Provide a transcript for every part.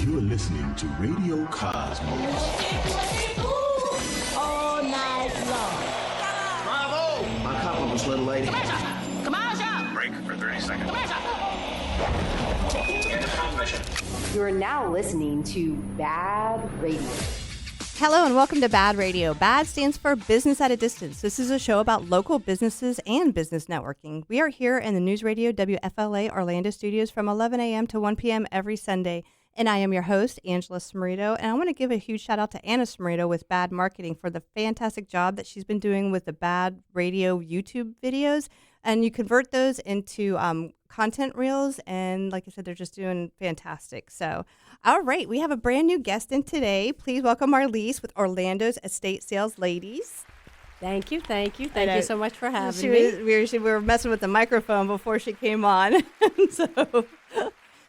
You're listening to Radio Cosmos. All night long. Bravo! My compliments, little lady. Commercial! Break for 30 seconds. You are now listening to BaaD Radio. Hello and welcome to BaaD Radio. BaaD stands for Business at a Distance. This is a show about local businesses and business networking. We are here in the News Radio WFLA Orlando studios from 11 a.m. to 1 p.m. every Sunday. And I am your host, Angela Smerito. And I want to give a huge shout out to Anna Smerito with BaaD Marketing for the fantastic job that she's been doing with the BaaD Radio YouTube videos. And you convert those into content reels. And like I said, they're just doing fantastic. So, all right, we have a brand new guest in today. Please welcome Marlies with Orlando's Estate Sales Ladies. Thank you. Thank you so much for having me. We were messing with the microphone before she came on.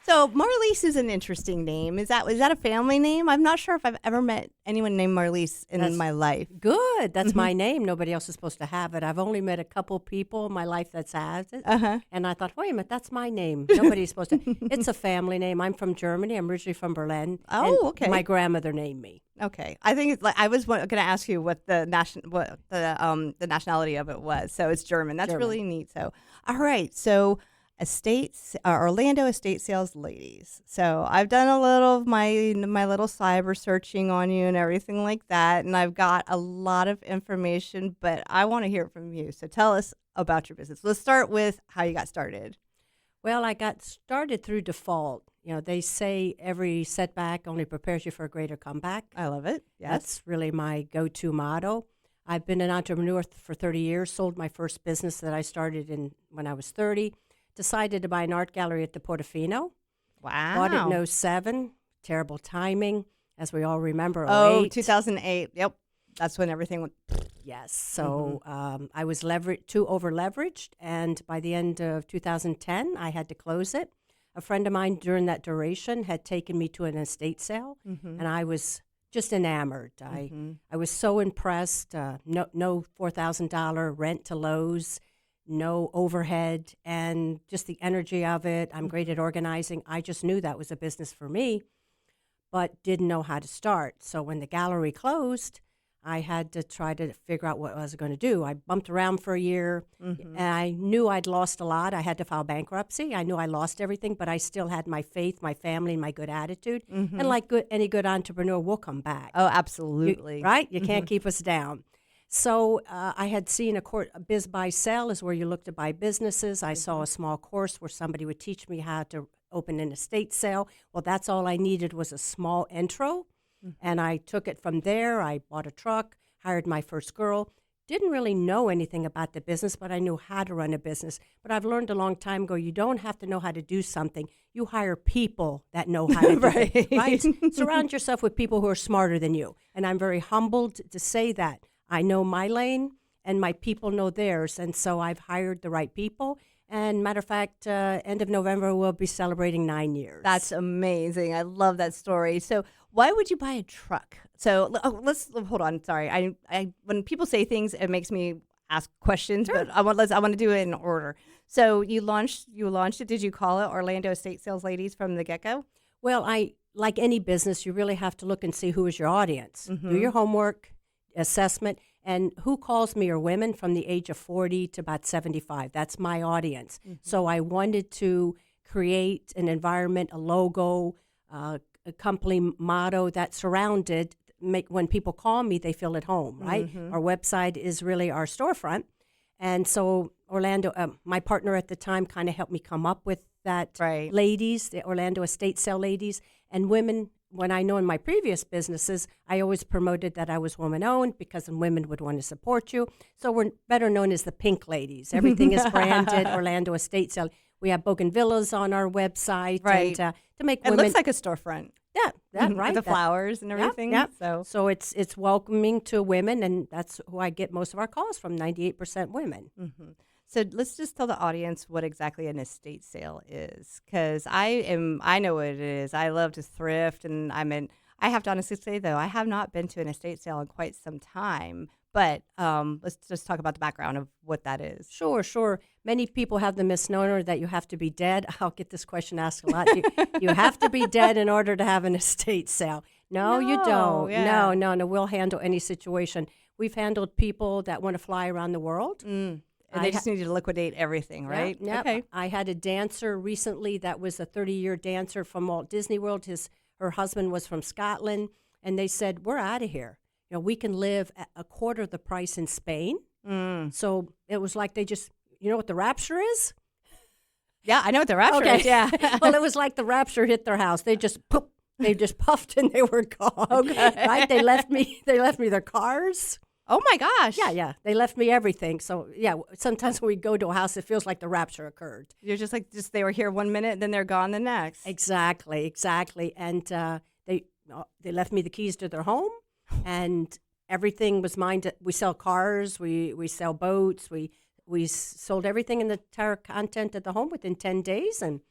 So Marlies is an interesting name. Is that a family name? I'm not sure if I've ever met anyone named Marlies in my life. Good. That's my name. Nobody else is supposed to have it. I've only met a couple people in my life that's has it. And I thought, wait a minute, that's my name. Nobody's supposed to. It's a family name. I'm from Germany. I'm originally from Berlin. Oh, okay. My grandmother named me. Okay. I think it's like I was going to ask you what the nationality of it was. So it's German. That's really neat. So all right. So Orlando Estate Sales Ladies. So I've done a little of my little cyber searching on you and everything like that, and I've got a lot of information, but I want to hear it from you. So tell us about your business. Let's start with how you got started. Well, I got started through default. You know, they say every setback only prepares you for a greater comeback. I love it. Yes. That's really my go-to motto. I've been an entrepreneur for 30 years, sold my first business that I started when I was 30. Decided to buy an art gallery at the Portofino. Wow. Bought it in 07. Terrible timing, as we all remember. 08. 2008. Yep. That's when everything went. Yes. So I was too over-leveraged, and by the end of 2010, I had to close it. A friend of mine during that duration had taken me to an estate sale, and I was just enamored. I was so impressed. No $4,000 rent to Lowe's. No overhead, and just the energy of it. I'm great at organizing. I just knew that was a business for me, but didn't know how to start. So when the gallery closed, I had to try to figure out what I was going to do. I bumped around for a year, and I knew I'd lost a lot. I had to file bankruptcy. I knew I lost everything, but I still had my faith, my family, and my good attitude. And like any good entrepreneur, we'll come back. Oh, absolutely. Right? You can't keep us down. So I had seen a biz buy sell is where you look to buy businesses. I saw a small course where somebody would teach me how to open an estate sale. Well, that's all I needed was a small intro, and I took it from there. I bought a truck, hired my first girl. Didn't really know anything about the business, but I knew how to run a business. But I've learned a long time ago, you don't have to know how to do something. You hire people that know how to do it, right? Surround yourself with people who are smarter than you. And I'm very humbled to say that. I know my lane, and my people know theirs, and so I've hired the right people. And matter of fact, end of November, we'll be celebrating 9 years. That's amazing. I love that story. So why would you buy a truck? So let's hold on. Sorry. I when people say things, it makes me ask questions, but I want to do it in order. So you launched it. Did you call it Orlando Estate Sales Ladies from the get-go? Well, like any business, you really have to look and see who is your audience. Do your homework. Assessment, and who calls me are women from the age of 40 to about 75. That's my audience. So I wanted to create an environment, a logo, a company motto that surrounded, when people call me, they feel at home, right? Our website is really our storefront. And so Orlando, my partner at the time, kind of helped me come up with that. Right. Ladies, the Orlando Estate Sale Ladies, and women. When I know in my previous businesses, I always promoted that I was woman-owned because then women would want to support you. So we're better known as the Pink Ladies. Everything is branded Orlando Estate Sale. We have bougainvillas on our website. Right. And, to make women. It looks like a storefront. Yeah, right. The flowers and everything. Yeah. So it's welcoming to women, and that's who I get most of our calls from, 98% women. So let's just tell the audience what exactly an estate sale is, because I know what it is. I love to thrift, and I have to honestly say, though, I have not been to an estate sale in quite some time, But let's just talk about the background of what that is. Sure, sure. Many people have the misnomer that you have to be dead. I'll get this question asked a lot. You have to be dead in order to have an estate sale. No, you don't. Yeah. No. We'll handle any situation. We've handled people that want to fly around the world. And they just need to liquidate everything, right? Yep. Okay. I had a dancer recently that was a 30-year dancer from Walt Disney World. Her husband was from Scotland, and they said, we're out of here. We can live at a quarter of the price in Spain. So it was like they just, you know what the rapture is? Yeah, I know what the rapture is. Yeah. Well, it was like the rapture hit their house. They just poop. They just puffed and they were gone. Okay. Right? They left me their cars. Oh my gosh. Yeah. They left me everything. So yeah, sometimes when we go to a house, it feels like the rapture occurred. You're just like, they were here 1 minute, then they're gone the next. Exactly. And they left me the keys to their home, and everything was mine. We sell cars, we sell boats, we sold everything in the entire content of the home within 10 days, and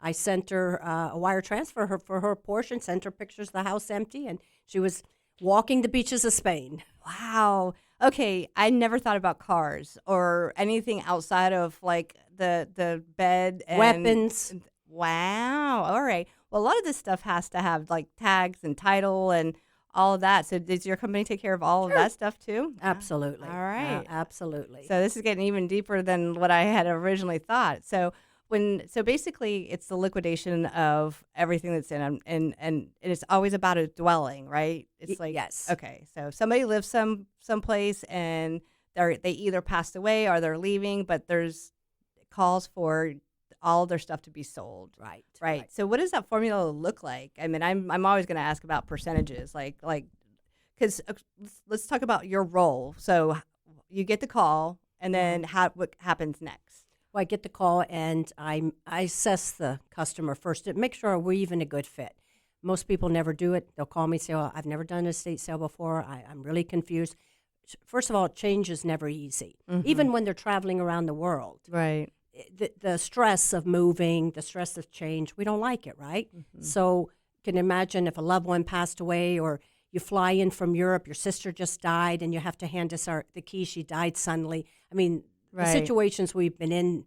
I sent her a wire transfer for her portion, sent her pictures of the house empty, and she was walking the beaches of Spain. Wow. Okay, I never thought about cars or anything outside of like the bed and Weapons. Wow. All right. Well, a lot of this stuff has to have like tags and title and all of that. So does your company take care of all of that stuff too? Absolutely. All right. Absolutely. So this is getting even deeper than what I had originally thought. So basically it's the liquidation of everything that's in them, and it's always about a dwelling, right? It's like yes. Okay. So somebody lives someplace and they either passed away or they're leaving, but there's calls for all their stuff to be sold. Right. So what does that formula look like? I mean, I'm always going to ask about percentages, like because let's talk about your role. So you get the call, and then what happens next? Well, I get the call, and I assess the customer first to make sure we're even a good fit. Most people never do it. They'll call me and say, "Oh, I've never done an estate sale before. I'm really confused." First of all, change is never easy, even when they're traveling around the world. Right. The stress of moving, the stress of change, we don't like it, right? So you can imagine if a loved one passed away, or you fly in from Europe, your sister just died, and you have to hand us the keys. She died suddenly. I mean, the situations we've been in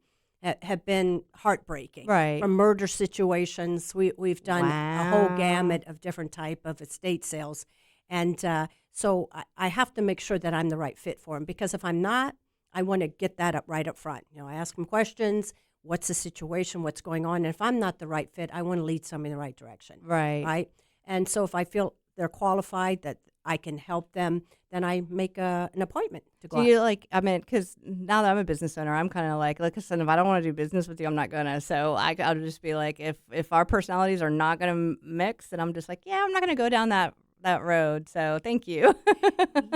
have been heartbreaking. Right. From murder situations, we've done a whole gamut of different type of estate sales. And so I have to make sure that I'm the right fit for them, because if I'm not, I want to get that right up front. I ask them questions. What's the situation? What's going on? And if I'm not the right fit, I want to lead somebody in the right direction. Right. And so if I feel they're qualified, that I can help them, then I make an appointment to go. Do you because now that I'm a business owner, I'm kind of like, listen, if I don't want to do business with you, I'm not gonna. So I'll just be like, if our personalities are not gonna mix, then I'm just like, yeah, I'm not gonna go down that road. So thank you.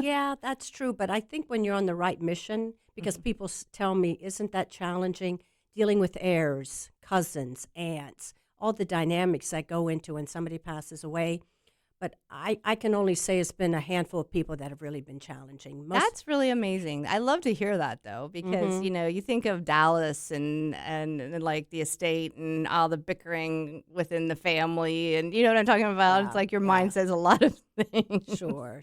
Yeah, that's true. But I think when you're on the right mission, because people tell me, isn't that challenging, dealing with heirs, cousins, aunts, all the dynamics that go into when somebody passes away. But I can only say it's been a handful of people that have really been challenging. That's really amazing. I love to hear that, though, because, you think of Dallas and like the estate and all the bickering within the family. And you know what I'm talking about? It's like your mind says a lot of things. Sure.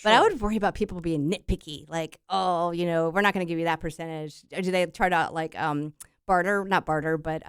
But I would worry about people being nitpicky. Like, oh, we're not going to give you that percentage. Or do they try to, like, barter? Not barter, but,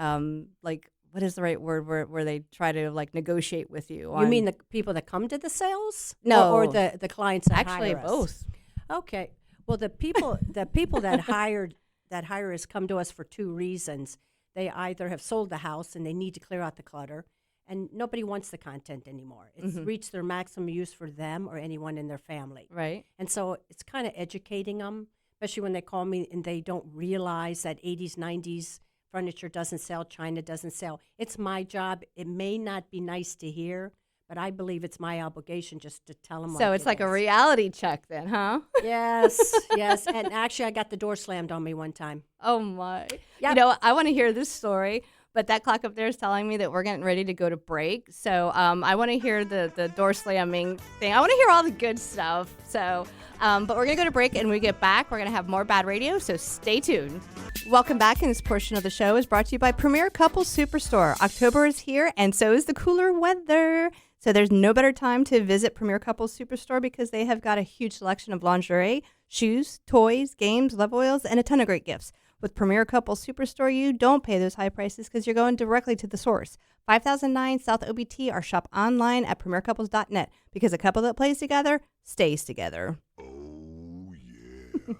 like, what is the right word where they try to like negotiate with you? You mean the people that come to the sales? No, or the clients that actually hire us? Both. Okay. Well, the people that hire us come to us for two reasons. They either have sold the house and they need to clear out the clutter, and nobody wants the content anymore. It's reached their maximum use for them or anyone in their family. Right. And so it's kind of educating them, especially when they call me and they don't realize that 80s, 90s furniture doesn't sell, China doesn't sell. It's my job. It may not be nice to hear, but I believe it's my obligation just to tell them. So it's like a reality check then, huh? Yes. And actually, I got the door slammed on me one time. Oh, my. Yep. I want to hear this story, But that clock up there is telling me that we're getting ready to go to break. So I want to hear the door slamming thing. I want to hear all the good stuff. So, but we're going to go to break, and when we get back, we're going to have more BaaD Radio. So stay tuned. Welcome back, and this portion of the show is brought to you by Premier Couples Superstore. October is here, and so is the cooler weather. So there's no better time to visit Premier Couples Superstore because they have got a huge selection of lingerie, shoes, toys, games, love oils, and a ton of great gifts. With Premier Couples Superstore, you don't pay those high prices because you're going directly to the source. 5009 South OBT or shop online at premiercouples.net because a couple that plays together stays together. Oh, yeah.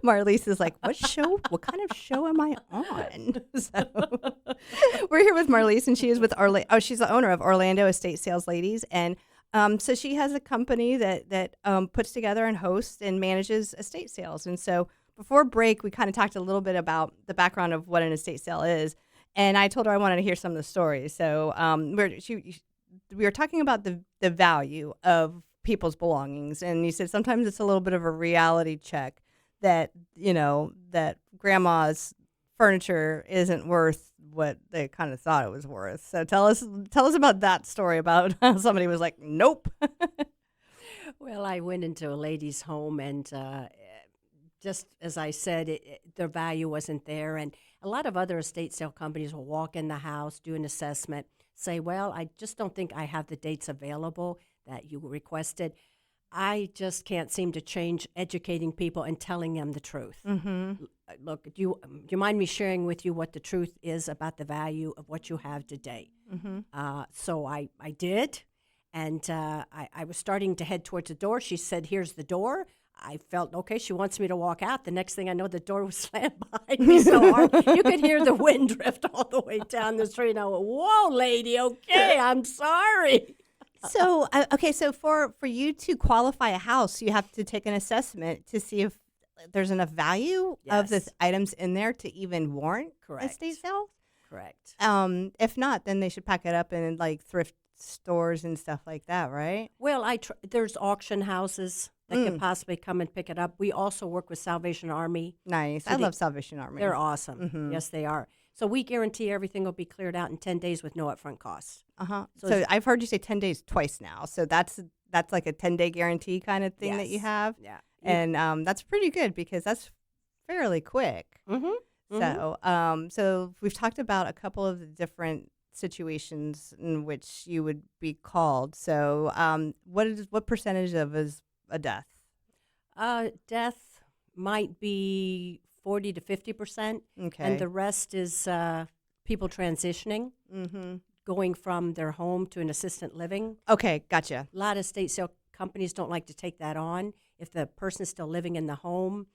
Marlies is like, what kind of show am I on? So we're here with Marlies, and she is with she's the owner of Orlando Estate Sales Ladies. And so she has a company that puts together and hosts and manages estate sales. And so before break, we kind of talked a little bit about the background of what an estate sale is. And I told her I wanted to hear some of the stories. So we were talking about the value of people's belongings. And you said sometimes it's a little bit of a reality check that, that grandma's furniture isn't worth what they kind of thought it was worth. So tell us about that story about how somebody was like, nope. Well, I went into a lady's home, and just as I said, their value wasn't there. And a lot of other estate sale companies will walk in the house, do an assessment, say, well, I just don't think I have the dates available that you requested. I just can't seem to change educating people and telling them the truth. Mm-hmm. Look, do you mind me sharing with you what the truth is about the value of what you have today? Mm-hmm. So I did, and I was starting to head towards the door. She said, here's the door. I felt, okay, she wants me to walk out. The next thing I know, the door was slammed behind me so hard. You could hear the wind drift all the way down the street. And I went, whoa, lady, okay, I'm sorry. So, so for you to qualify a house, you have to take an assessment to see if there's enough value of the items in there to even warrant estate sale? Correct. If not, then they should pack it up in like thrift stores and stuff like that, right? Well, there's auction houses that could possibly come and pick it up. We also work with Salvation Army. Nice. I love Salvation Army. They're awesome. Mm-hmm. Yes, they are. So we guarantee everything will be cleared out in 10 days with no upfront costs. Uh-huh. So I've heard you say 10 days twice now. So that's like a 10-day guarantee kind of thing that you have. Yeah. And that's pretty good because that's fairly quick. Mm-hmm. So we've talked about a couple of the different situations in which you would be called. So what percentage of is a death? Death might be 40 to 50%. Okay. And the rest is people transitioning, going from their home to an assisted living. Okay, gotcha. A lot of estate sale companies don't like to take that on if the person is still living in the home.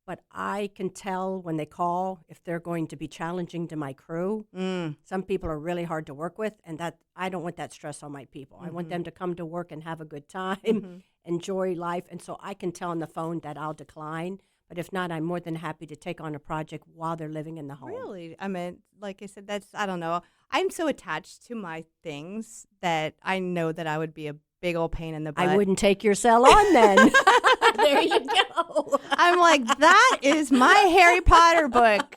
But I can tell when they call if they're going to be challenging to my crew. Some people are really hard to work with, and that I don't want that stress on my people. I want them to come to work and have a good time, enjoy life. And so I can tell on the phone that I'll decline. But if not, I'm more than happy to take on a project while they're living in the home. Really? I mean, like I said, I don't know. I'm so attached to my things that I know that I would be a big old pain in the butt. I wouldn't take your cell on then. There you go. I'm like, that is my Harry Potter book.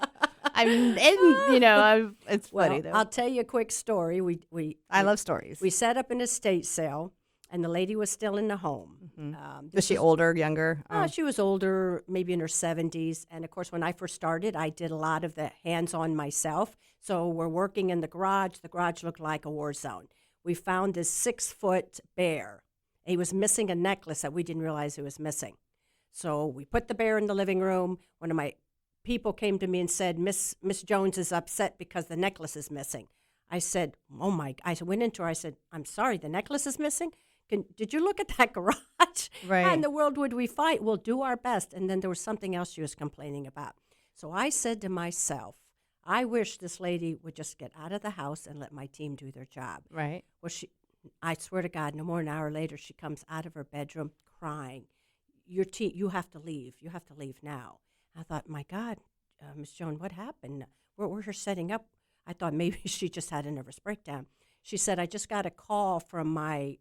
It's funny though. I'll tell you a quick story. I love stories. We set up an estate sale, and the lady was still in the home. Was she older, younger? She was older, maybe in her 70s. And, of course, when I first started, I did a lot of the hands-on myself. So we're working in the garage. The garage looked like a war zone. We found this 6-foot bear. He was missing a necklace that we didn't realize he was missing. So we put the bear in the living room. One of my people came to me and said, Miss Jones is upset because the necklace is missing. I said, oh, my. I went into her. I said, I'm sorry, the necklace is missing? Did you look at that garage? Right. How in the world would we fight? We'll do our best. And then there was something else she was complaining about. So I said to myself, I wish this lady would just get out of the house and let my team do their job. Right. Well, I swear to God, no more than an hour later, she comes out of her bedroom crying. Your team, you have to leave. You have to leave now. I thought, my God, Miss Joan, what happened? We're here setting up. I thought maybe she just had a nervous breakdown. She said, I just got a call from my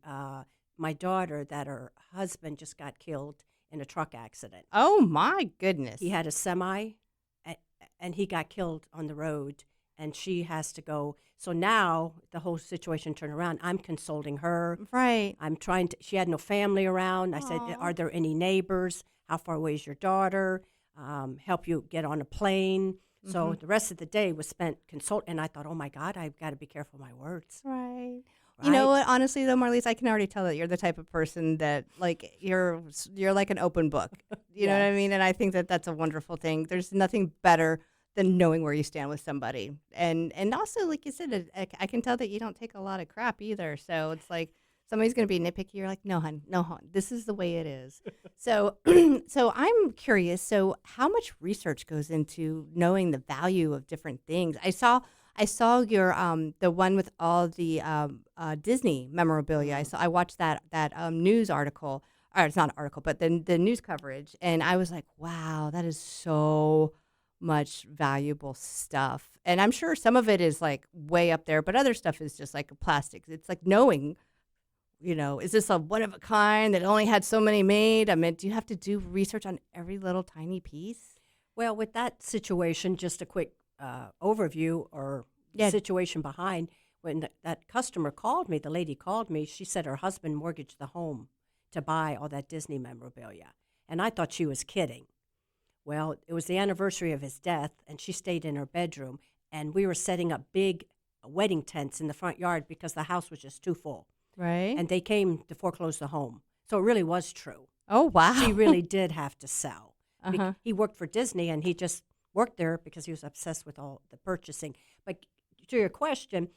daughter that her husband just got killed in a truck accident. Oh, my goodness. He had a semi, and he got killed on the road, and she has to go. So now the whole situation turned around. I'm consulting her. Right. I'm trying to, she had no family around. I said, Aw. are there any neighbors? How far away is your daughter? Help you get on a plane. So the rest of the day was spent and I thought, oh my God, I've got to be careful with my words. Right. You know what? Honestly, though, Marlies, I can already tell that you're the type of person that, like, you're like an open book. You know what I mean? And I think that that's a wonderful thing. There's nothing better than knowing where you stand with somebody. And also, like you said, I can tell that you don't take a lot of crap either. So it's like somebody's going to be nitpicky. You're like, no, hon, this is the way it is. So, so I'm curious. So how much research goes into knowing the value of different things? I saw your the one with all the Disney memorabilia. I watched that news article, or it's not an article, but the news coverage, and I was like, wow, that is so much valuable stuff. And I'm sure some of it is like way up there, but other stuff is just like plastics. It's like knowing, is this a one of a kind that only had so many made? I mean, do you have to do research on every little tiny piece? Well, with that situation, just a quick overview or situation behind, when that customer called me, the lady called me, she said her husband mortgaged the home to buy all that Disney memorabilia. And I thought she was kidding. Well, it was the anniversary of his death, and she stayed in her bedroom, and we were setting up big wedding tents in the front yard because the house was just too full. Right. And they came to foreclose the home. So it really was true. Oh, wow. She really did have to sell. Uh-huh. He worked for Disney, and he just worked there because he was obsessed with all the purchasing. But to your question,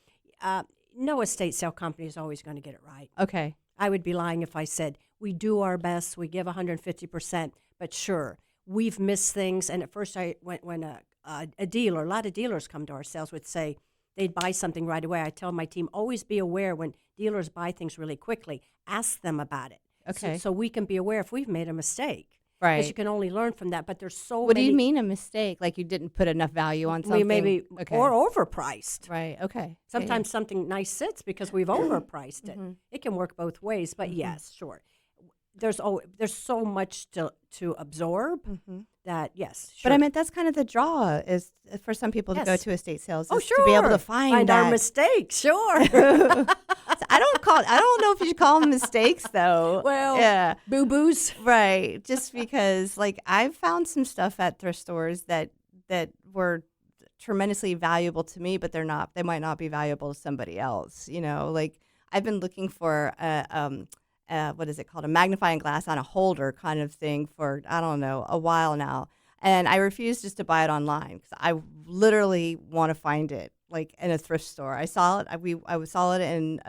no estate sale company is always going to get it right. Okay. I would be lying if I said we do our best, we give 150%, but sure, we've missed things. And at first, when a dealer, a lot of dealers come to our sales, would say they'd buy something right away. I tell my team, always be aware when dealers buy things really quickly. Ask them about it. Okay. So we can be aware if we've made a mistake. Right. Because you can only learn from that. But there's so What many. do you mean a mistake? Like you didn't put enough value on something? We maybe Okay. or overpriced. Right. Okay. Sometimes something nice sits because we've overpriced it. It can work both ways, but yes, sure. There's so much to absorb that yes. Sure. But I meant that's kind of the draw is for some people to go Yes. to estate sales. Oh, is sure. To be able to find our that. mistakes. Sure. I don't know if you should call them mistakes though. Well, yeah. boo boos. Right. Just because like I've found some stuff at thrift stores that were tremendously valuable to me, but they might not be valuable to somebody else. Like I've been looking for what is it called? A magnifying glass on a holder kind of thing for, I don't know, a while now. And I refuse just to buy it online because I literally want to find it like in a thrift store. I saw it. I saw it in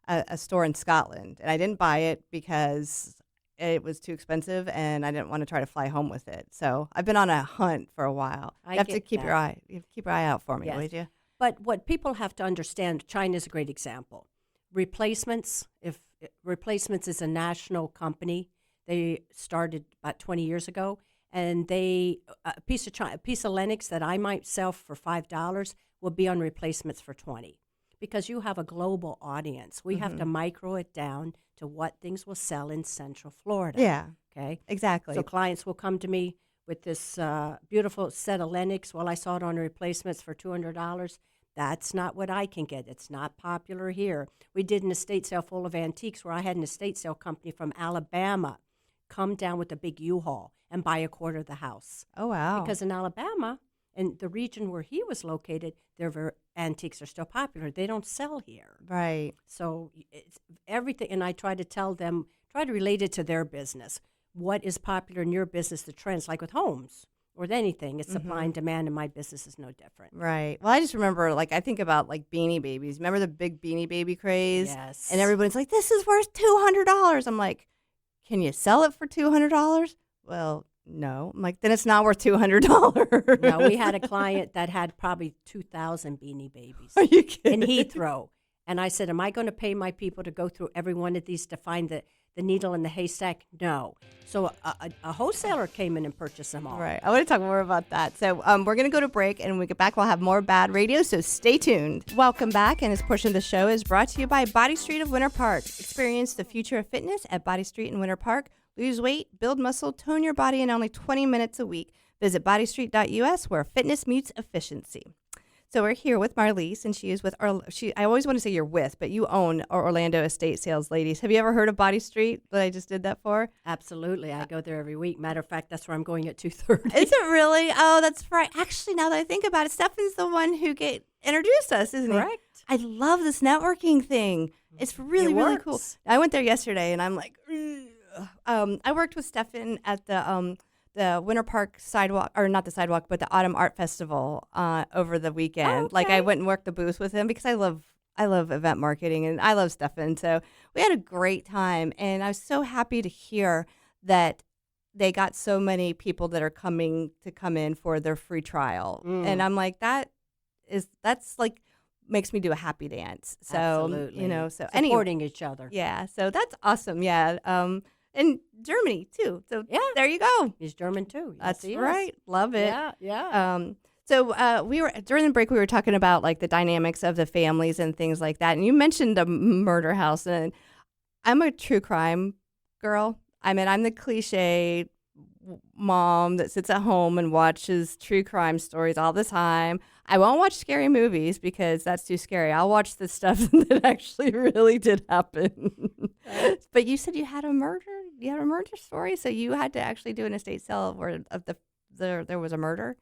a store in Scotland, and I didn't buy it because it was too expensive, and I didn't want to try to fly home with it. So I've been on a hunt for a while. You have to keep your eye out for me, Yes. would you? But what people have to understand, China is a great example. Replacements, if Replacements is a national company, they started about 20 years ago, and a piece of Lennox that I might sell for $5 will be on Replacements for $20, because you have a global audience. We have to micro it down to what things will sell in Central Florida. Yeah. Okay. Exactly. So clients will come to me with this beautiful set of Lennox. Well, I saw it on Replacements for $200. That's not what I can get. It's not popular here. We did an estate sale full of antiques where I had an estate sale company from Alabama come down with a big U-Haul and buy a quarter of the house. Oh, wow. Because in Alabama, in the region where he was located, their antiques are still popular. They don't sell here. Right. So it's everything, and I try to tell them, try to relate it to their business. What is popular in your business, the trends, like with homes or with anything, it's supply and demand, and my business is no different. Right. Well, I just remember, like, I think about, like, Beanie Babies. Remember the big Beanie Baby craze? Yes. And everybody's like, this is worth $200. I'm like, can you sell it for $200? Well, no. I'm like, then it's not worth $200. No, we had a client that had probably 2,000 Beanie Babies Are you kidding? in Heathrow. And I said, am I going to pay my people to go through every one of these to find the needle in the haystack? No. So a wholesaler came in and purchased them all. Right. I want to talk more about that. So we're going to go to break, and when we get back, we'll have more BaaD Radio, so stay tuned. Welcome back, and this portion of the show is brought to you by Body Street of Winter Park. Experience the future of fitness at Body Street in Winter Park. Lose weight, build muscle, tone your body in only 20 minutes a week. Visit bodystreet.us, where fitness meets efficiency. So we're here with Marlies, and she is with I always want to say you're with, but you own our Orlando estate sales ladies. Have you ever heard of Body Street that I just did that for? Absolutely. I go there every week. Matter of fact, that's where I'm going at 2:30. Is it really? Oh, that's right. Actually, now that I think about it, Stefan's the one who introduced us, isn't he? Correct. I love this networking thing. It's really, really cool. I went there yesterday, and I'm like, I worked with Stefan at the Winter Park sidewalk, or not the sidewalk, but the Autumn Art Festival over the weekend. Okay. Like I went and worked the booth with him because I love event marketing and I love Stefan. So we had a great time, and I was so happy to hear that they got so many people that are come in for their free trial. And I'm like, that's like makes me do a happy dance. So Absolutely. Supporting each other. Yeah, so that's awesome. Yeah. And Germany too. So there you go. He's German too. That's yes, right. Love it. Yeah. So we were during the break. We were talking about like the dynamics of the families and things like that. And you mentioned a murder house, and I'm a true crime girl. I mean, I'm the cliche mom that sits at home and watches true crime stories all the time. I won't watch scary movies because that's too scary. I'll watch the stuff that actually really did happen. But you said you had a murder story, so you had to actually do an estate sale where there was a murder.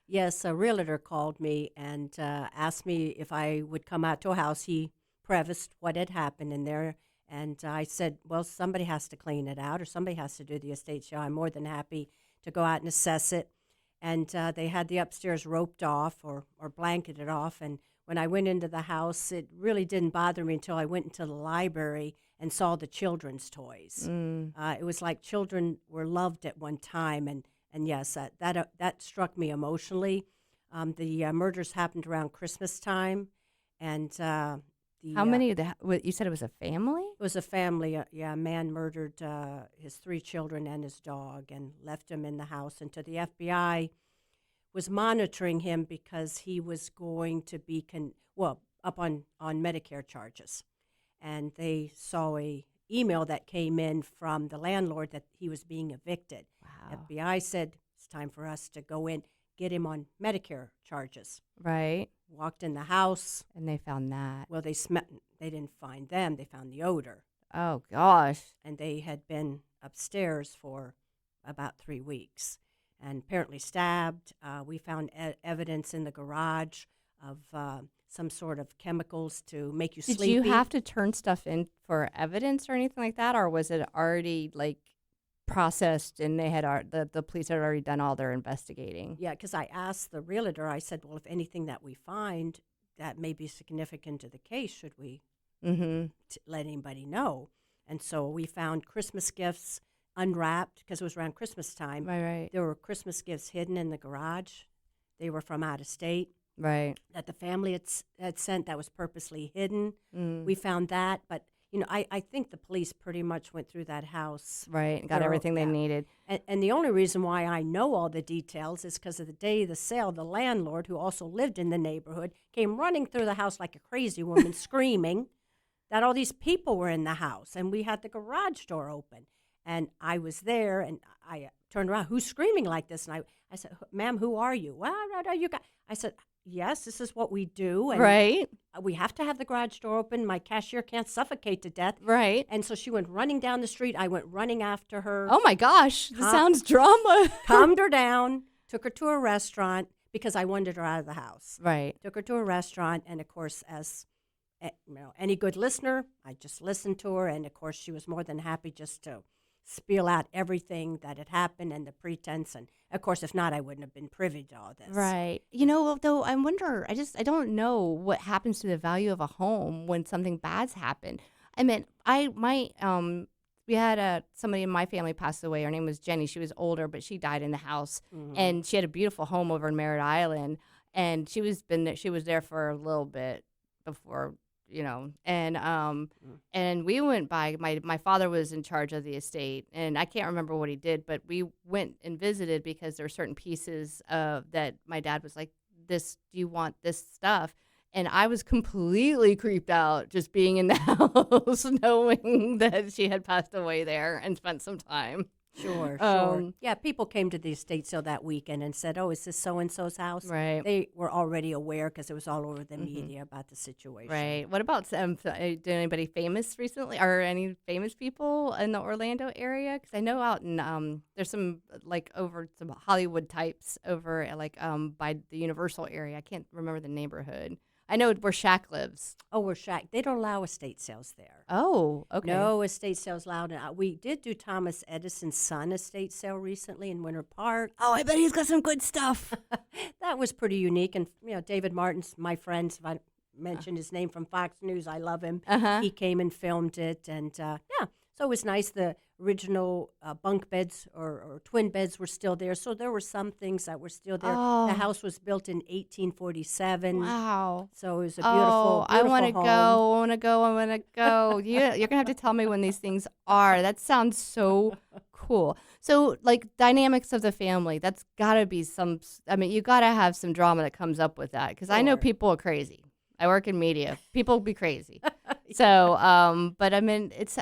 Yes, a realtor called me and asked me if I would come out to a house. He prefaced what had happened in there. And I said, well, somebody has to clean it out or somebody has to do the estate sale. I'm more than happy to go out and assess it. And they had the upstairs roped off or blanketed off. And when I went into the house, it really didn't bother me until I went into the library and saw the children's toys. It was like children were loved at one time. And yes, that struck me emotionally. The murders happened around Christmas time. And how many of you said it was a family? It was a family. A man murdered his 3 children and his dog and left him in the house. And the FBI was monitoring him because he was going to be up on Medicare charges. And they saw a email that came in from the landlord that he was being evicted. Wow. FBI said, it's time for us to go in, get him on Medicare charges. Right. Walked in the house. And they found that. Well, they didn't find them. They found the odor. Oh, gosh. And they had been upstairs for about 3 weeks and apparently stabbed. We found evidence in the garage of some sort of chemicals to make you sleepy. Did you have to turn stuff in for evidence or anything like that? Or was it already like processed and they had the police had already done all their investigating? Yeah, because I asked the realtor, I said, well, if anything that we find that may be significant to the case, should we let anybody know? And so we found Christmas gifts unwrapped because it was around Christmas time. Right. There were Christmas gifts hidden in the garage. They were from out of state. Right. That the family had sent that was purposely hidden. We found that, but I think the police pretty much went through that house. Right, and got everything they needed. And the only reason why I know all the details is because of the day of the sale, the landlord, who also lived in the neighborhood, came running through the house like a crazy woman, screaming that all these people were in the house. And we had the garage door open. And I was there, and I turned around, who's screaming like this? And I said, ma'am, who are you? Well, you got. I said, yes, this is what we do. And right. We have to have the garage door open. My cashier can't suffocate to death. Right. And so she went running down the street. I went running after her. Oh, my gosh. This sounds drama. Calmed her down, took her to a restaurant because I wanted her out of the house. Right. Took her to a restaurant. And, of course, as any good listener, I just listened to her. And, of course, she was more than happy just to spiel out everything that had happened and the pretense. And, of course, if not, I wouldn't have been privy to all this. Right. Though I wonder, I don't know what happens to the value of a home when something bad's happened. I mean, we had somebody in my family pass away. Her name was Jenny. She was older, but she died in the house. And she had a beautiful home over in Merritt Island. And she was there for a little bit before, and we went by, my father was in charge of the estate, and I can't remember what he did, but we went and visited because there were certain pieces that my dad was like, do you want this stuff? And I was completely creeped out just being in the house, knowing that she had passed away there and spent some time. Sure. Yeah, people came to the estate sale that weekend and said, "Oh, is this so and so's house?" Right. They were already aware because it was all over the media about the situation. Right. What about did anybody famous recently, or any famous people in the Orlando area? Because I know out in there's some over some Hollywood types over by the Universal area. I can't remember the neighborhood. I know where Shaq lives. Oh, we're Shaq. They don't allow estate sales there. Oh, okay. No estate sales allowed. We did do Thomas Edison's son estate sale recently in Winter Park. Oh, I bet he's got some good stuff. That was pretty unique. And, David Martin's my friend. If I mentioned his name from Fox News, I love him. He came and filmed it. And, so it was nice. The original bunk beds or twin beds were still there. So there were some things that were still there. Oh. The house was built in 1847. Wow. So it was a beautiful, I want to go. I want to go. I want to go. You're going to have to tell me when these things are. That sounds so cool. So, dynamics of the family, that's got to be you got to have some drama that comes up with that. Because I know people are crazy. I work in media. People be crazy. So, but it's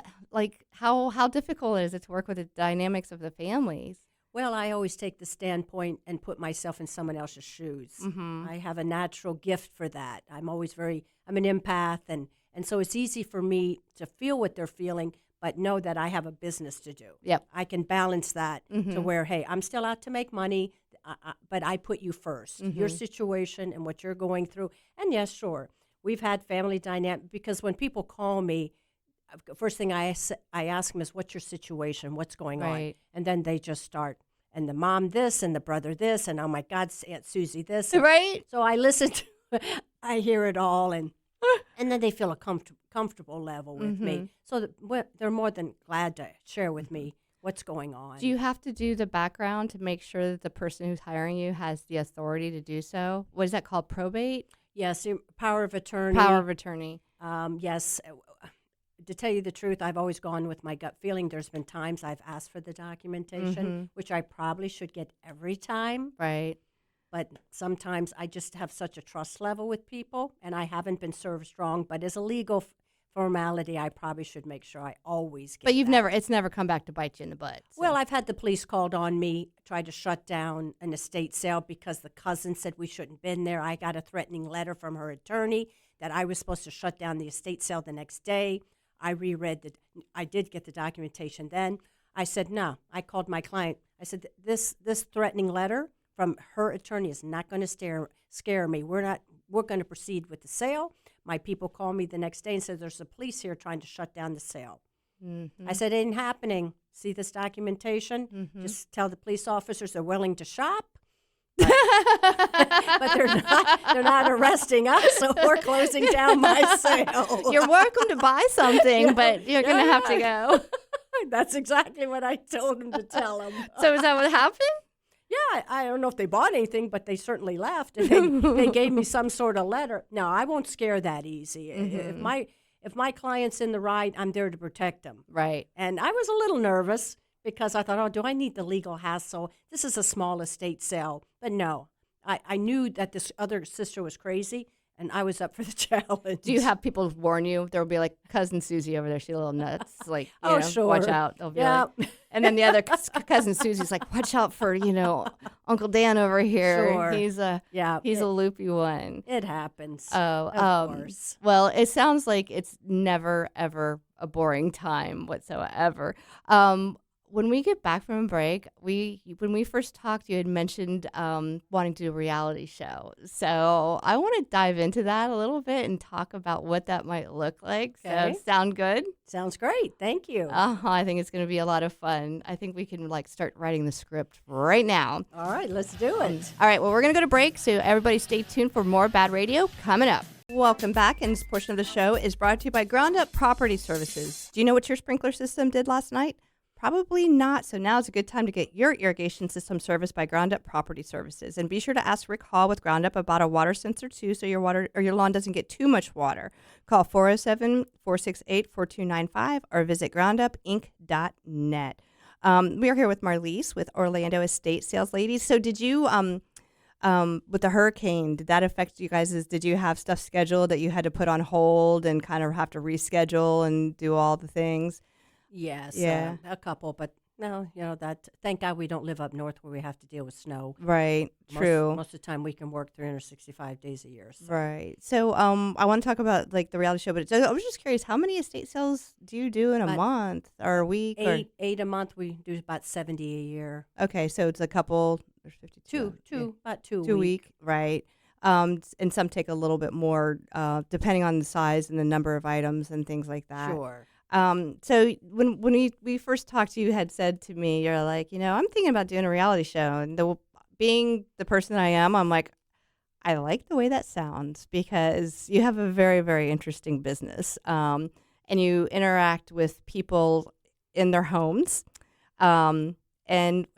how difficult is it to work with the dynamics of the families? Well, I always take the standpoint and put myself in someone else's shoes. Mm-hmm. I have a natural gift for that. I'm an empath, and so it's easy for me to feel what they're feeling, but know that I have a business to do. Yep. I can balance that to where, hey, I'm still out to make money, but I put you first, your situation and what you're going through. And yes, sure, we've had family dynamic, because when people call me, first thing I ask them is, what's your situation? What's going on? And then they just start, and the mom this, and the brother this, and oh my God, Aunt Susie this. Right. So I listen to, I hear it all, and then they feel a comfortable level with me. So they're more than glad to share with me what's going on. Do you have to do the background to make sure that the person who's hiring you has the authority to do so? What is that called? Probate? Yes, power of attorney. Power of attorney. Yes. To tell you the truth, I've always gone with my gut feeling. There's been times I've asked for the documentation, which I probably should get every time. Right. But sometimes I just have such a trust level with people, and I haven't been served wrong. But as a legal formality, I probably should make sure I always get But you've that. it's never come back to bite you in the butt. So. Well, I've had the police called on me, tried to shut down an estate sale because the cousin said we shouldn't have been there. I got a threatening letter from her attorney that I was supposed to shut down the estate sale the next day. I reread I did get the documentation then. I said, no. I called my client. I said, this threatening letter from her attorney is not going to scare me. We're going to proceed with the sale. My people called me the next day and said, there's the police here trying to shut down the sale. I said, it ain't happening. See this documentation? Just tell the police officers they're willing to shop. But they're not arresting us, so we're closing down my sale. You're welcome to buy something, but you're going to have to go. That's exactly what I told them to tell them. So is that what happened? Yeah, I don't know if they bought anything, but they certainly left, and they gave me some sort of letter. No, I won't scare that easy. If my client's in the right, I'm there to protect them. Right. And I was a little nervous because I thought, oh, do I need the legal hassle? This is a small estate sale. But no, I knew that this other sister was crazy, and I was up for the challenge. Do you have people warn you? There will be like cousin Susie over there. She's a little nuts. Like, sure. Watch out. They'll be like, and then the other cousin Susie's like, watch out for, Uncle Dan over here. Sure. He's a loopy one. It happens. Oh, of course. Well, it sounds like it's never, ever a boring time whatsoever. When we get back from a break, when we first talked, you had mentioned wanting to do a reality show. So I want to dive into that a little bit and talk about what that might look like. Okay. So sound good? Sounds great. Thank you. I think it's going to be a lot of fun. I think we can start writing the script right now. All right, let's do it. All right, well, we're going to go to break, so everybody stay tuned for more BaaD Radio coming up. Welcome back, and this portion of the show is brought to you by Ground Up Property Services. Do you know what your sprinkler system did last night? Probably not, so now is a good time to get your irrigation system serviced by Ground Up Property Services. And be sure to ask Rick Hall with Ground Up about a water sensor too, so your lawn doesn't get too much water. Call 407-468-4295 or visit groundupinc.net. We are here with Marlies with Orlando Estate Sales Ladies. So did you, with the hurricane, did that affect you guys? Did you have stuff scheduled that you had to put on hold and kind of have to reschedule and do all the things? Yes, Yeah. a couple, but No, that. Thank God we don't live up north where we have to deal with snow. Right. True. Most of the time we can work 365 days a year. So. Right. So I want to talk about like the reality show, but I was just curious, how many estate sales do you do in a month or a week? Eight a month. We do about 70 a year. Okay, so it's a couple. There's 52. About two. 2 week. Right. And some take a little bit more, depending on the size and the number of items and things like that. Sure. So when we first talked, you had said to me, you're like, I'm thinking about doing a reality show, and being the person I am, I'm like, I like the way that sounds because you have a very, very interesting business, and you interact with people in their homes, and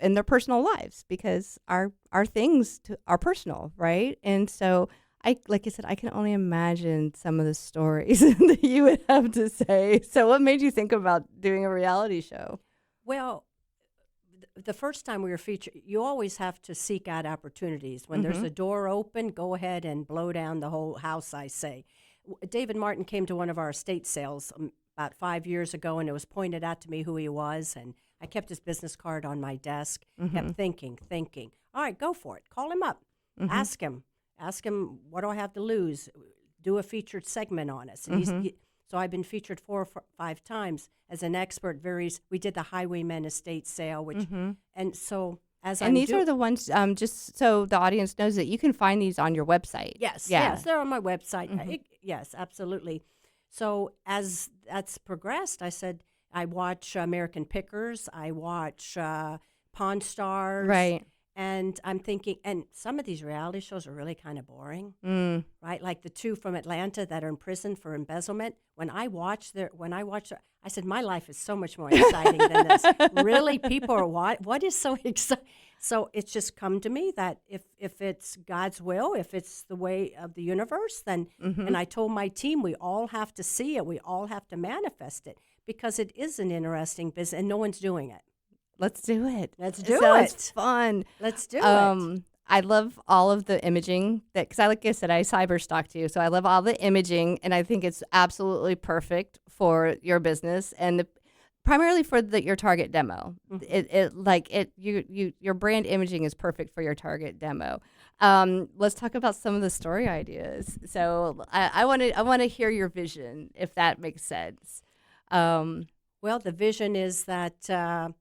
in their personal lives because our things are personal, right? And so like I said, I can only imagine some of the stories that you would have to say. So what made you think about doing a reality show? Well, the first time we were featured, you always have to seek out opportunities. When there's a door open, go ahead and blow down the whole house, I say. David Martin came to one of our estate sales about 5 years ago, and it was pointed out to me who he was, and I kept his business card on my desk, kept thinking. All right, go for it. Call him up. Ask him, what do I have to lose? Do a featured segment on us. And so I've been featured 4 or 5 times as an expert. We did the Highwaymen estate sale, which, and so as and these are the ones, just so the audience knows that you can find these on your website. Yes, they're on my website. Yes, absolutely. So as that's progressed, I said, I watch American Pickers, I watch Pawn Stars. Right. And I'm thinking, and some of these reality shows are really kind of boring, right? Like the 2 from Atlanta that are in prison for embezzlement. When I watch I said, my life is so much more exciting than this. Really, people are what is so exciting? So it's just come to me that if it's God's will, if it's the way of the universe, then, and I told my team, we all have to see it. We all have to manifest it because it is an interesting business and no one's doing it. Let's do it. Let's do it. Sounds fun. Let's do it. I love all of the imaging because like I said, I cyber stalked you. So I love all the imaging and I think it's absolutely perfect for your business and primarily for your target demo. Your brand imaging is perfect for your target demo. Let's talk about some of the story ideas. So I want to hear your vision, if that makes sense. Well, the vision is that the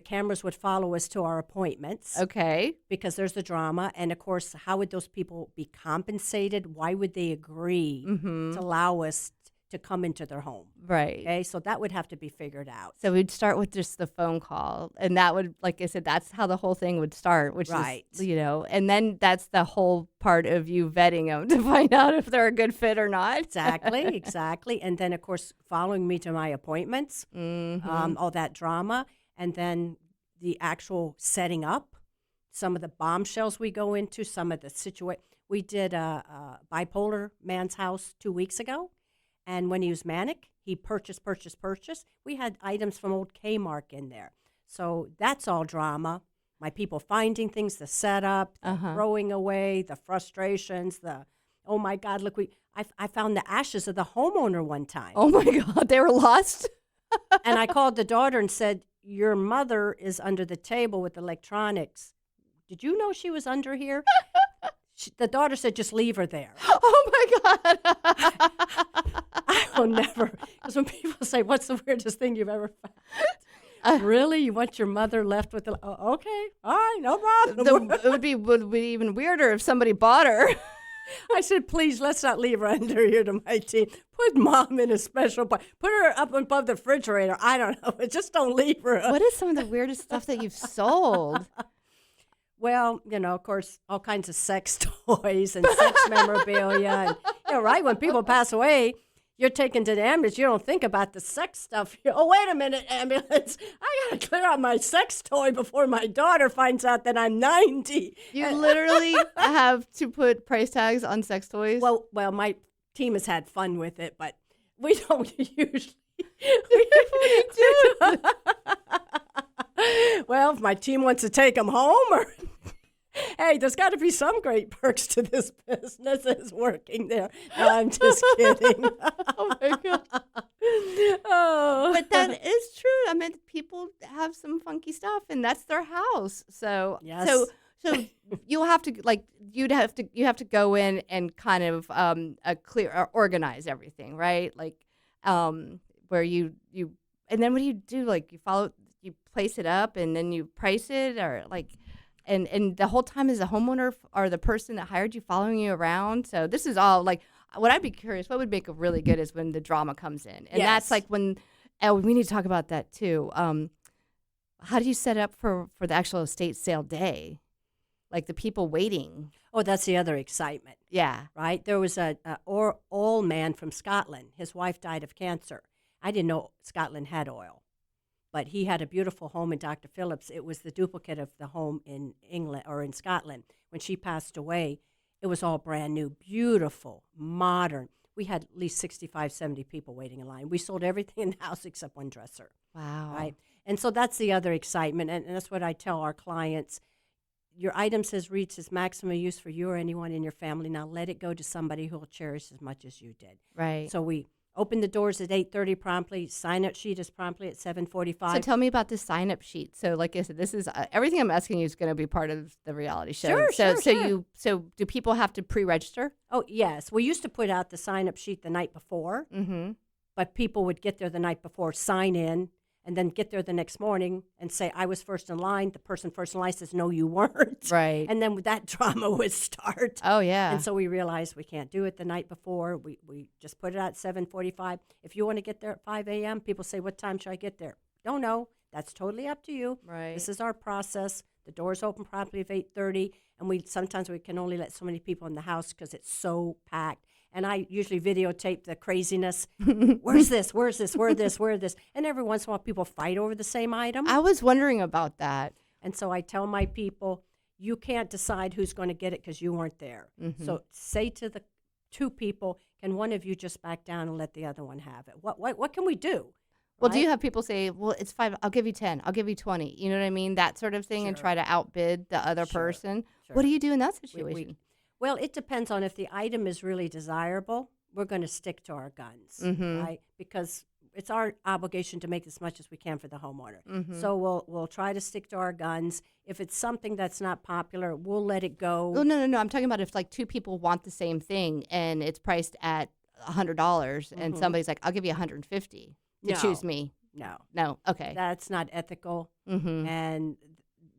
cameras would follow us to our appointments. Okay. Because there's the drama. And of course, how would those people be compensated? Why would they agree to allow us to come into their home? Right. Okay. So that would have to be figured out. So we'd start with just the phone call. And that would, like I said, that's how the whole thing would start, which is, and then that's the whole part of you vetting them to find out if they're a good fit or not. Exactly. And then, of course, following me to my appointments, all that drama, and then the actual setting up, some of the bombshells we go into, some of the situation. We did a bipolar man's house 2 weeks ago. And when he was manic, he purchased. We had items from old Kmart in there. So that's all drama. My people finding things, the setup, the throwing away, the frustrations, oh my God, look, I found the ashes of the homeowner one time. Oh my God, they were lost? And I called the daughter and said, your mother is under the table with electronics. Did you know she was under here? The daughter said, just leave her there. Oh my God. I will never, because when people say, what's the weirdest thing you've ever found? Really? You want your mother left with okay, all right, no problem. It would be even weirder if somebody bought her. I said, please, let's not leave her under here to my team. Put Mom in a special place. Put her up above the refrigerator. I don't know, but just don't leave her. What is some of the weirdest stuff that you've sold? Well, of course, all kinds of sex toys and sex memorabilia. And, right, when people pass away, you're taken to the ambulance. You don't think about the sex stuff. Oh, wait a minute, ambulance. I got to clear out my sex toy before my daughter finds out that I'm 90. You literally have to put price tags on sex toys? Well, my team has had fun with it, but we don't usually. Well, if my team wants to take them home or... Hey, there's got to be some great perks to this business that's working there. No, I'm just kidding. Oh, my God. Oh. But that is true. I mean, people have some funky stuff, and that's their house. So, Yes. so you'll have to you have to go in and kind of organize everything, right? Like, where you and then what do you do? Like, you place it up, and then you price it, or like. And the whole time is the homeowner or the person that hired you following you around. So this is all like, what I'd be curious, what would make it really good is when the drama comes in. And that's like when, we need to talk about that too. How do you set up for the actual estate sale day? Like the people waiting. Oh, that's the other excitement. Yeah. Right? There was a old man from Scotland. His wife died of cancer. I didn't know Scotland had oil. But he had a beautiful home in Dr. Phillips. It was the duplicate of the home in England or in Scotland. When she passed away, it was all brand new, beautiful, modern. We had at least 65, 70 people waiting in line. We sold everything in the house except one dresser. Wow. Right? And so that's the other excitement. And that's what I tell our clients. Your item has reached its maximum use for you or anyone in your family. Now let it go to somebody who will cherish as much as you did. Right. So we open the doors at 8:30 promptly. Sign-up sheet is promptly at 7:45. So tell me about this sign-up sheet. So, like I said, this is everything I'm asking you is going to be part of the reality show. Sure. So do people have to pre-register? Oh, yes. We used to put out the sign-up sheet the night before, but people would get there the night before, sign in, and then get there the next morning and say, I was first in line. The person first in line says, no, you weren't. Right. And then that drama would start. Oh, yeah. And so we realized we can't do it the night before. We just put it out at 7:45. If you want to get there at 5 a.m., people say, what time should I get there? Don't know. That's totally up to you. Right. This is our process. The doors open promptly at 8:30, and sometimes we can only let so many people in the house because it's so packed. And I usually videotape the craziness. Where's this? Where's this? Where's this? Where's this? And every once in a while, people fight over the same item. I was wondering about that. And so I tell my people, you can't decide who's going to get it because you weren't there. So say to the two people, can one of you just back down and let the other one have it? What can we do? Well, do you have people say, well, it's 5, I'll give you 10, I'll give you 20, you know what I mean? That sort of thing, and try to outbid the other person. What do you do in that situation? Well, it depends on if the item is really desirable. We're going to stick to our guns, right? Because it's our obligation to make as much as we can for the homeowner. So we'll try to stick to our guns. If it's something that's not popular, we'll let it go. Oh, no. I'm talking about if like two people want the same thing and it's priced at $100 and somebody's like, I'll give you $150 to choose me. No. Okay. That's not ethical. And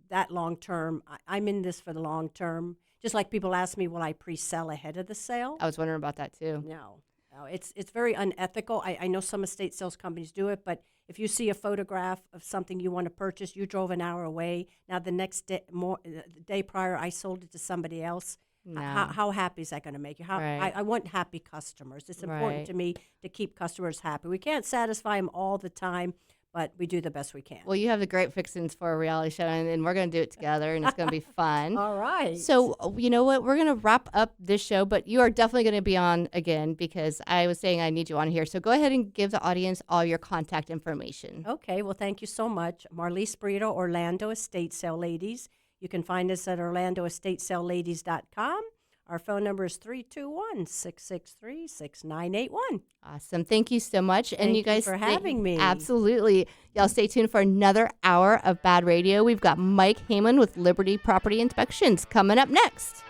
that long term, I'm in this for the long term. Just like people ask me, will I pre-sell ahead of the sale? I was wondering about that too. No, it's very unethical. I know some estate sales companies do it, but if you see a photograph of something you want to purchase, you drove an hour away. Now the next day, the day prior, I sold it to somebody else. No. How happy is that going to make you? I want happy customers. It's important to me to keep customers happy. We can't satisfy them all the time, but we do the best we can. Well, you have the great fixings for a reality show, and we're going to do it together, and it's going to be fun. All right. So, you know what? We're going to wrap up this show, but you are definitely going to be on again because I was saying I need you on here. So go ahead and give the audience all your contact information. Okay. Well, thank you so much. Marlies Bredel, Orlando Estate Sale Ladies. You can find us at orlandoestatesaleladies.com. Our phone number is 321-663-6981. Awesome. Thank you so much. Thank you guys for having me. Absolutely. Y'all stay tuned for another hour of BaaD Radio. We've got Mike Heyman with Liberty Property Inspections coming up next.